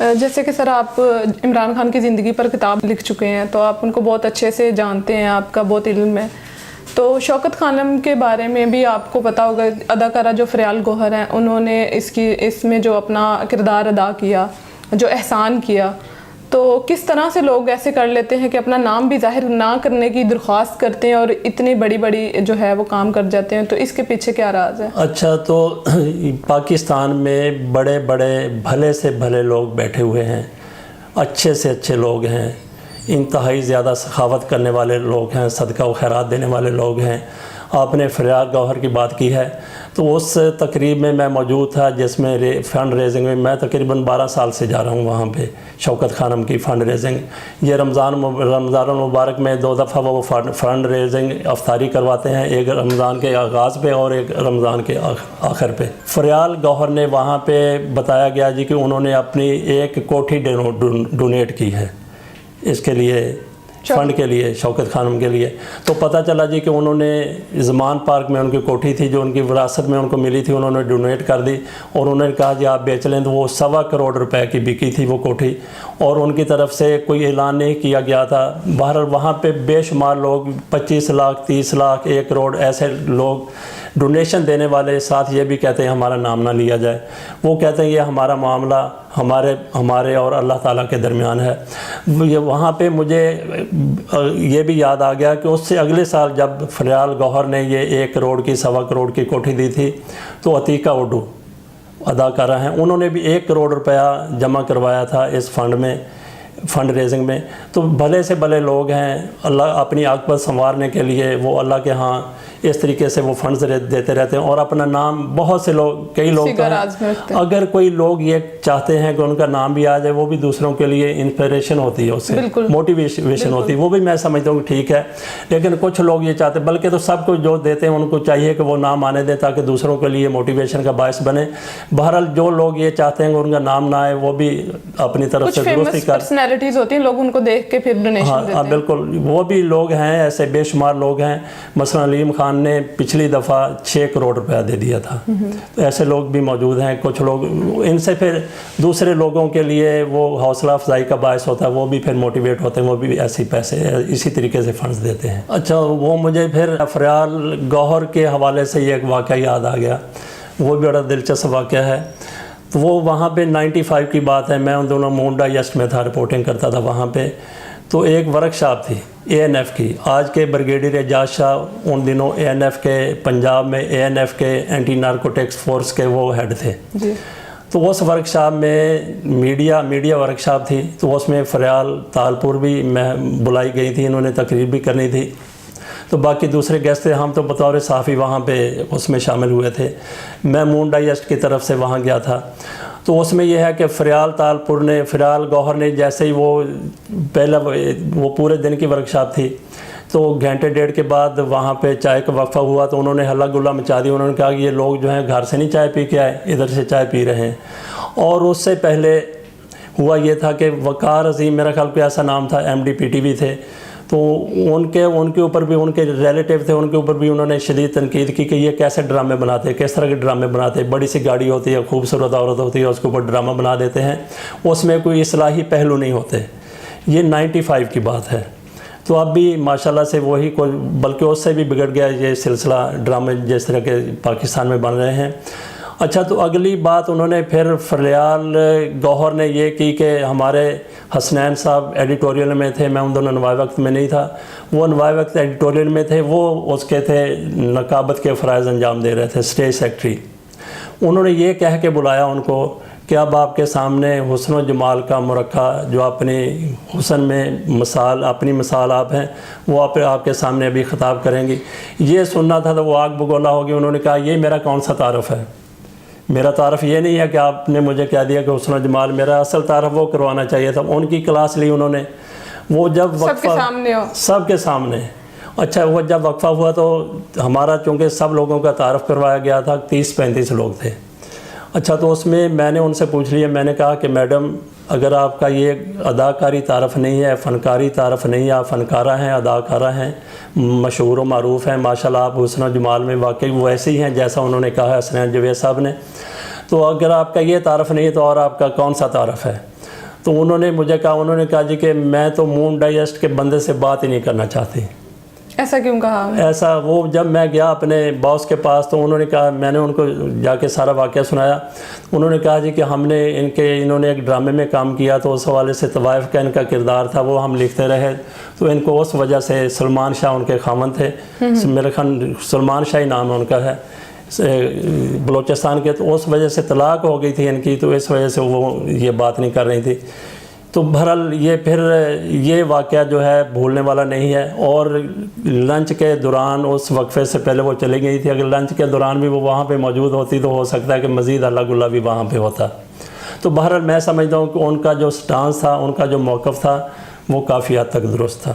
جیسے کہ سر آپ عمران خان کی زندگی پر کتاب لکھ چکے ہیں، تو آپ ان کو بہت اچھے سے جانتے ہیں، آپ کا بہت علم ہے. تو شوکت خانم کے بارے میں بھی آپ کو پتہ ہوگا، اداکارہ جو فریال گوہر ہیں، انہوں نے اس میں جو اپنا کردار ادا کیا، جو احسان کیا، تو کس طرح سے لوگ ایسے کر لیتے ہیں کہ اپنا نام بھی ظاہر نہ کرنے کی درخواست کرتے ہیں اور اتنی بڑی بڑی جو ہے وہ کام کر جاتے ہیں، تو اس کے پیچھے کیا راز ہے؟ اچھا، تو پاکستان میں بڑے بڑے بھلے سے بھلے لوگ بیٹھے ہوئے ہیں، اچھے سے اچھے لوگ ہیں، انتہائی زیادہ سخاوت کرنے والے لوگ ہیں، صدقہ و خیرات دینے والے لوگ ہیں. آپ نے فریال گوہر کی بات کی ہے، تو اس تقریب میں میں موجود تھا جس میں فنڈ ریزنگ میں تقریباً 12 سال سے جا رہا ہوں وہاں پہ. شوکت خانم کی فنڈ ریزنگ، یہ رمضان المبارک میں 2 دفعہ وہ فنڈ ریزنگ افطاری کرواتے ہیں، ایک رمضان کے آغاز پہ اور ایک رمضان کے آخر پہ. فریال گوہر نے وہاں پہ بتایا گیا جی کہ انہوں نے اپنی ایک کوٹھی ڈونیٹ کی ہے اس کے لیے، فنڈ کے لیے، شوکت خانم کے لیے. تو پتہ چلا جی کہ انہوں نے زمان پارک میں ان کی کوٹھی تھی جو ان کی وراثت میں ان کو ملی تھی، انہوں نے ڈونیٹ کر دی اور انہوں نے کہا جی آپ بیچ لیں. تو وہ 1.25 کروڑ روپے کی بکی تھی وہ کوٹھی، اور ان کی طرف سے کوئی اعلان نہیں کیا گیا تھا. بہرحال وہاں پہ بے شمار لوگ 25 لاکھ 30 لاکھ 1 کروڑ ایسے لوگ ڈونیشن دینے والے، ساتھ یہ بھی کہتے ہیں ہمارا نام نہ لیا جائے. وہ کہتے ہیں یہ ہمارا معاملہ ہمارے اور اللہ تعالیٰ کے درمیان ہے. وہاں پہ مجھے یہ بھی یاد آ گیا کہ اس سے اگلے سال جب فریال گوہر نے یہ 1 کروڑ کی 1.25 کروڑ کی کوٹھی دی تھی، تو عتیقہ اڈو اداکارہ ہیں، انہوں نے بھی 1 کروڑ روپیہ جمع کروایا تھا اس فنڈ ریزنگ میں. تو بھلے سے بھلے لوگ ہیں، اللہ اپنی عاقبت سنوارنے کے لیے وہ اللہ کے ہاں اس طریقے سے وہ فنڈز دیتے رہتے ہیں، اور اپنا نام بہت سے لوگ، کئی لوگ اگر کوئی لوگ یہ چاہتے ہیں کہ ان کا نام بھی آ جائے، وہ بھی دوسروں کے لیے انسپریشن ہوتی ہے، اس سے موٹیویشن ہوتی ہے، وہ بھی میں سمجھتا ہوں ٹھیک ہے. لیکن کچھ لوگ یہ چاہتے ہیں، بلکہ تو سب کو جو دیتے ہیں ان کو چاہیے کہ وہ نام آنے دیں تاکہ دوسروں کے لیے موٹیویشن کا باعث بنے. بہرحال جو لوگ یہ چاہتے ہیں کہ ان کا نام نہ آئے، وہ بھی اپنی طرف سے درستی پرسنالٹیز ہوتی ہیں، لوگ ان کو دیکھ کے پھر ڈونیشن دیتے ہیں. ہاں بالکل، وہ بھی لوگ ہیں ایسے بے شمار لوگ ہیں. مثلا علیم خان نے پچھلی دفعہ 6 کروڑ روپیہ دے دیا تھا. تو ایسے لوگ بھی موجود ہیں. کچھ لوگ ان سے پھر دوسرے لوگوں کے لیے وہ حوصلہ افزائی کا باعث ہوتا ہے، وہ بھی پھر موٹیویٹ ہوتے ہیں، وہ بھی ایسے پیسے اسی طریقے سے فنڈز دیتے ہیں. اچھا، وہ مجھے پھر فریال گوہر کے حوالے سے یہ ایک واقعہ یاد آ گیا، وہ بھی بڑا دلچسپ واقعہ ہے. تو وہ وہاں پہ 95 کی بات ہے، میں ان دونوں مونڈا یسٹ میں تھا، رپورٹنگ کرتا تھا وہاں پہ. تو ایک ورکشاپ تھی ANF کی. آج کے بریگیڈیئر اعجاز شاہ ان دنوں ANF کے پنجاب میں ANF کے اینٹی نارکوٹکس فورس کے وہ ہیڈ تھے. تو اس ورکشاپ میں میڈیا ورکشاپ تھی، تو اس میں فریال تالپور بھی بلائی گئی تھی، انہوں نے تقریر بھی کرنی تھی. تو باقی دوسرے گیسٹ تھے، ہم تو بطور صحافی وہاں پہ اس میں شامل ہوئے تھے. میں مونڈا یسٹ کی طرف سے وہاں گیا تھا. تو اس میں یہ ہے کہ فریال گوہر نے جیسے ہی وہ پورے دن کی ورکشاپ تھی، تو گھنٹے ڈیڑھ کے بعد وہاں پہ چائے کا وقفہ ہوا، تو انہوں نے ہلا گلا مچا دی. انہوں نے کہا کہ یہ لوگ جو ہیں گھر سے نہیں چائے پی کے آئے، ادھر سے چائے پی رہے ہیں. اور اس سے پہلے ہوا یہ تھا کہ وقار عظیم، میرا خیال کوئی ایسا نام تھا، MD PTV تھے. تو ان کے اوپر بھی، ان کے ریلیٹیو تھے، ان کے اوپر بھی انہوں نے شدید تنقید کی کہ یہ کیسے ڈرامے بناتے ہیں، کس طرح کے ڈرامے بناتے ہیں. بڑی سی گاڑی ہوتی ہے، خوبصورت عورت ہوتی ہے، اس کے اوپر ڈرامہ بنا دیتے ہیں، اس میں کوئی اصلاحی پہلو نہیں ہوتے. یہ 95 کی بات ہے. تو اب بھی ماشاءاللہ سے وہی بلکہ اس سے بھی بگڑ گیا یہ سلسلہ، ڈرامے جس طرح کے پاکستان میں بن رہے ہیں. اچھا، تو اگلی بات انہوں نے پھر فریال گوہر نے یہ کی کہ ہمارے حسنین صاحب ایڈیٹوریل میں تھے، میں ان دونوں نوائے وقت میں نہیں تھا، وہ نوائے وقت ایڈیٹوریل میں تھے، وہ اس کے تھے نقابت کے فرائض انجام دے رہے تھے، اسٹیج سیکٹری. انہوں نے یہ کہہ کے بلایا ان کو کہ اب آپ کے سامنے حسن و جمال کا مرقع، جو اپنی حسن میں اپنی مثال آپ ہیں، وہ آپ کے سامنے ابھی خطاب کریں گی. یہ سننا تھا تو وہ آگ بگولا ہو گئی. انہوں نے کہا یہ میرا کون سا تعارف ہے؟ میرا تعارف یہ نہیں ہے کہ آپ نے مجھے کہہ دیا کہ حسن و جمال، میرا اصل تعارف وہ کروانا چاہیے تھا. ان کی کلاس لی انہوں نے، وہ جب سب کے سامنے. اچھا، وہ جب وقفہ ہوا تو ہمارا چونکہ سب لوگوں کا تعارف کروایا گیا تھا، 30-35 لوگ تھے. اچھا، تو اس میں میں نے ان سے پوچھ لیا، میں نے کہا کہ میڈم اگر آپ کا یہ اداکاری تعارف نہیں ہے، فنکاری تعارف نہیں ہے، آپ فنکارہ ہیں، اداکارہ ہیں، مشہور و معروف ہیں، ماشاءاللہ آپ حسن و جمال میں واقعی ویسے ہی ہیں جیسا انہوں نے کہا ہے حسنین جوید صاحب نے. تو اگر آپ کا یہ تعارف نہیں ہے تو اور آپ کا کون سا تعارف ہے؟ تو انہوں نے مجھے کہا، انہوں نے کہا جی کہ میں تو مون ڈائیسٹ کے بندے سے بات ہی نہیں کرنا چاہتی. ایسا کیوں کہا؟ ایسا وہ جب میں گیا اپنے باس کے پاس تو انہوں نے کہا، میں نے ان کو جا کے سارا واقعہ سنایا. انہوں نے کہا جی کہ ہم نے انہوں نے ایک ڈرامے میں کام کیا تو اس حوالے سے طوائف کا ان کا کردار تھا، وہ ہم لکھتے رہے. تو ان کو اس وجہ سے سلمان شاہ ان کے خاوند تھے، میرے خیال سلمان شاہ ہی نام ہے ان کا ہے، بلوچستان کے. تو اس وجہ سے طلاق ہو گئی تھی ان کی، تو اس وجہ سے وہ یہ بات نہیں کر رہی تھی. تو بہرحال یہ پھر یہ واقعہ جو ہے بھولنے والا نہیں ہے. اور لنچ کے دوران اس وقفے سے پہلے وہ چلی گئی تھی، اگر لنچ کے دوران بھی وہ وہاں پہ موجود ہوتی تو ہو سکتا ہے کہ مزید ہلا گلا بھی وہاں پہ ہوتا. تو بہرحال میں سمجھتا ہوں کہ ان کا جو سٹانس تھا، ان کا جو موقف تھا وہ کافی حد تک درست تھا.